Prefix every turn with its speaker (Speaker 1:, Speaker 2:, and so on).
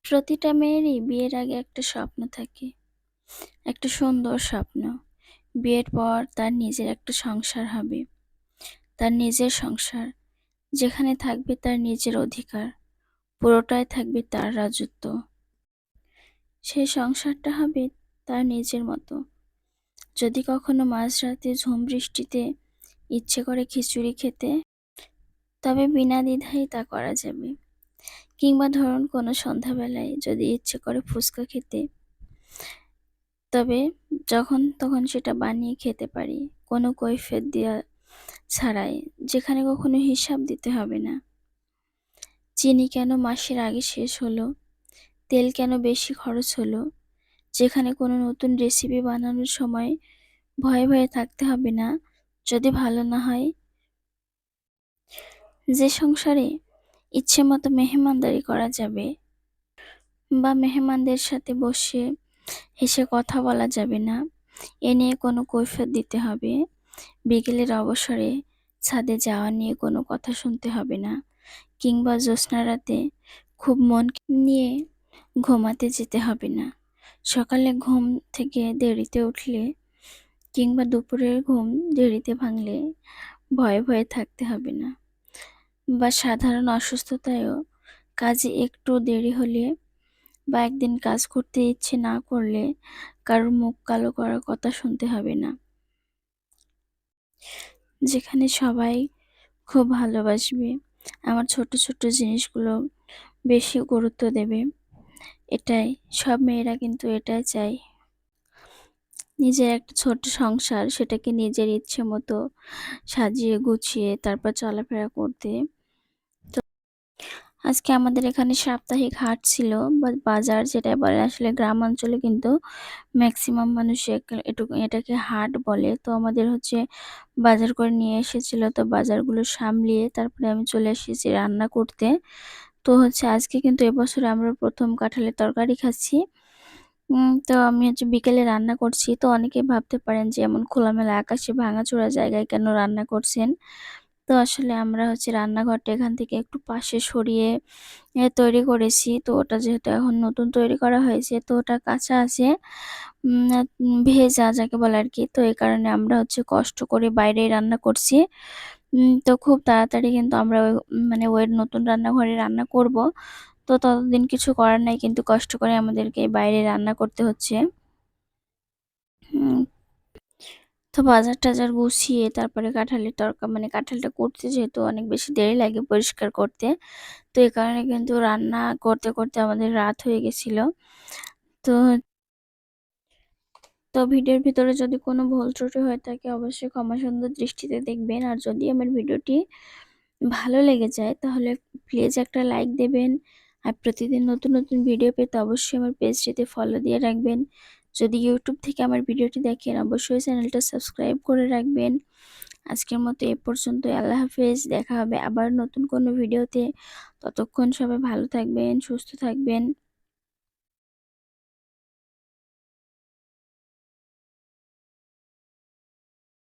Speaker 1: প্রতিটা মেয়েরই বিয়ের আগে একটা স্বপ্ন থাকে, একটা সুন্দর স্বপ্ন। বিয়ের পর তার নিজের একটা সংসার হবে, তার নিজের সংসার, যেখানে থাকবে তার নিজের অধিকার, পুরোটাই থাকবে তার রাজত্ব। সেই সংসারটা হবে তার নিজের মতো। যদি কখনো মাঝরাতে ঝুম বৃষ্টিতে ইচ্ছে করে খিচুড়ি খেতে, তবে বিনা দ্বিধায় তা করা যাবে। কিংবা ধরুন কোনো সন্ধ্যাবেলায় যদি ইচ্ছে করে ফুচকা খেতে, তবে যখন তখন সেটা বানিয়ে খেতে পারি, কোনো কৈফিয়ত দেওয়া ছাড়াই, যেখানে কখনো হিসাব দিতে হবে না। চিনি কেন মাসের আগে শেষ হলো, তেল কেন বেশি খরচ হলো, যেখানে কোনো নতুন রেসিপি বানানোর সময় ভয়ে ভয়ে থাকতে হবে না যদি ভালো না হয়। যে সংসারে ইচ্ছে মতো মেহমানদারি করা যাবে, বা মেহমানদের সাথে বসে হেসে কথা বলা যাবে না, এ নিয়ে কোনো কৈফিয়ত দিতে হবে। বিকেলের অবসরে ছাদে যাওয়া নিয়ে কোনো কথা শুনতে হবে না, কিংবা জ্যোৎস্না রাতে খুব মন নিয়ে ঘুমাতে যেতে হবে না। সকালে ঘুম থেকে দেরিতে উঠলে, কিংবা দুপুরের ঘুম দেরিতে ভাঙলে ভয়ে ভয়ে থাকতে হবে না। বা সাধারণ অসুস্থতায়ও কাজে একটু দেরি হলে, বা একদিন কাজ করতে ইচ্ছে না করলে কারোর মুখ কালো করার কথা শুনতে হবে না। যেখানে সবাই খুব ভালোবাসবে, আমার ছোট ছোট জিনিসগুলো বেশি গুরুত্ব দেবে, এটাই সব মেয়েরা কিন্তু এটাই চায়। নিজের একটা ছোট সংসার, সেটাকে নিজের ইচ্ছে মতো সাজিয়ে গুছিয়ে তারপর চলাফেরা করতে। আজকে আমাদের এখানে সাপ্তাহিক হাট ছিল, বা বাজার যেটা বলে, আসলে গ্রাম অঞ্চলে কিন্তু ম্যাক্সিমাম মানুষ এটাকে হাট বলে। তো আমাদের হচ্ছে বাজার করে নিয়ে এসেছিল, তো বাজারগুলো সামলিয়ে তারপরে আমি চলে এসেছি রান্না করতে। তো হচ্ছে আজকে কিন্তু এবছর আমরা প্রথম কাঁঠালের তরকারি খাচ্ছি। তো আমি হচ্ছে বিকেলে রান্না করছি। তো অনেকেই ভাবতে পারেন যে এমন খোলামেলা আকাশে ভাঙাচোরা জায়গায় কেন রান্না করছেন। তো আসলে আমরা হচ্ছে রান্নাঘরটা এখান থেকে একটু পাশে সরিয়ে তৈরি করেছি। তো ওটা যেহেতু এখন নতুন তৈরি করা হয়েছে, তো ওটা কাঁচা আছে, ভেজা যাকে বলে আরকি। তো এই কারণে আমরা হচ্ছে কষ্ট করে বাইরেই রান্না করছি। তো খুব তাড়াতাড়ি কিন্তু আমরা ওই নতুন রান্নাঘরে রান্না করব। তো ততদিন কিছু করার নাই, কিন্তু কষ্ট করে আমাদেরকে বাইরে রান্না করতে হচ্ছে। উম তো বাজার-টাজার গুছিয়ে তারপরে কাঁঠালের কাঁঠালটা করতে যেহেতু অনেক বেশি দেরি লাগে পরিষ্কার করতে। তো এই কারণে কিন্তু রান্না করতে করতে আমাদের রাত হয়ে গেছিল। তো তো ভিডিওর ভিতরে যদি কোনো ভুল ত্রুটি হয়ে থাকে, অবশ্যই ক্ষমা সুন্দর দৃষ্টিতে দেখবেন। আর যদি আমার ভিডিওটি ভালো লেগে যায়, তাহলে প্লিজ একটা লাইক দেবেন। আর প্রতিদিন নতুন নতুন ভিডিও পেতে অবশ্যই আমার পেজটিতে ফলো দিয়ে রাখবেন। যদি ইউটিউব থেকে আমার ভিডিওটি দেখেন, অবশ্যই চ্যানেলটা সাবস্ক্রাইব করে রাখবেন। আজকের মতো এ পর্যন্তই। আল্লাহ হাফেজ। দেখা হবে আবার নতুন কোনো ভিডিওতে। ততক্ষণ সবাই ভালো থাকবেন, সুস্থ থাকবেন।